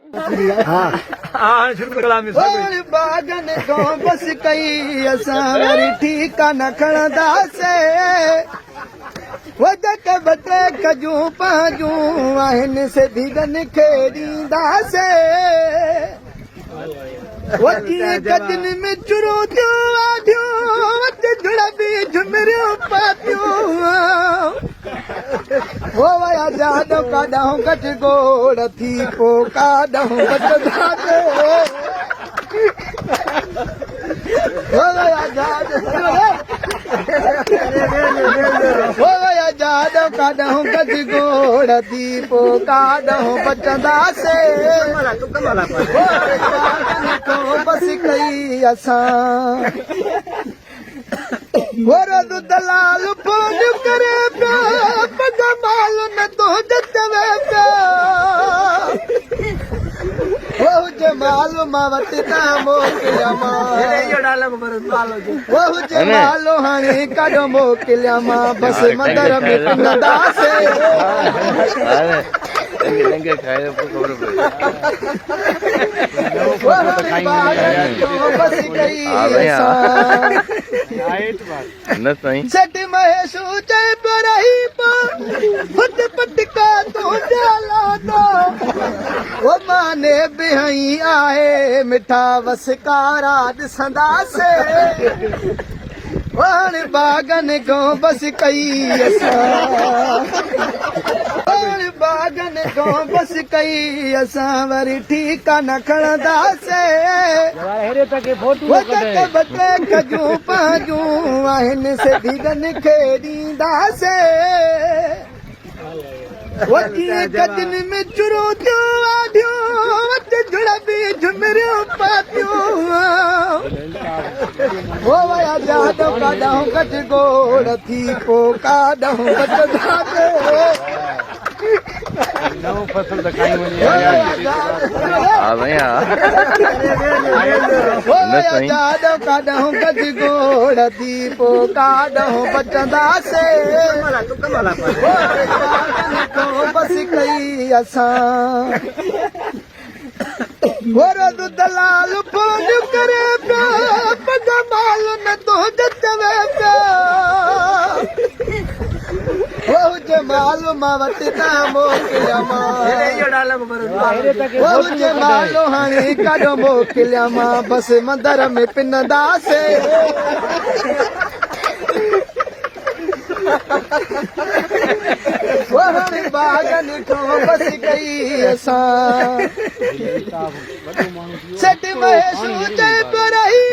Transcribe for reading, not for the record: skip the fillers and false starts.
हाँ शुरू कलामी बागन को बस कई असां वरी ठीका न खणंदासे वधक बटे कजूं पंहिंजूं आहिनि से धीरनि खे ॾींदासे वॾी गजन में चुरो थियो आॾियूं वटि झुड़बी झुमरियूं पातियूं वो वया जाॾो काॾां घटि गोड़ थी पोइ काॾां बचंदासे वो वया जाॾो काॾां घटि गोड़ थी पोइ काॾां बचंदासे बस कई असां वरद दलाल फोन करे पिया पग माल न तो जतवे पिया वो जमाल मां वटि न मोकिलिया वो जमाल हाणे काॾो मोकिलिया मां बस मंदर में पिनंदासे सट महेशू चए पियो रही खुद पटका तो जाला वो माने बिहई आहे मिठा वसकारा ॾिसंदासे वण बागन को बस कई असां बागन को बस कई असां वरी ठीका न खणंदासे बटे कजूं पंहिंजूं आहिनि से धीरनि खे ॾींदासे वॾी गजन में चुरो थियो आॾियूं वटि झुड़बी झुमरियूं पातियूं वो वया जाॾो काॾां घटि गोड़ थी पोइ काॾां बचंदासे फसल जाॾो काॾां घटि गोड़ थी पोइ काॾां बचंदासे बस कई असां वरद दलाल फोन करे पिया पग माल न तो जतवे पिया वो जमाल मां वटि न मोकिलिया वो जमाल हाणे काॾो मोकिलिया मां बस मंदर में पिनंदासे बागन को बस कई असां सट महेशू चए पियो रही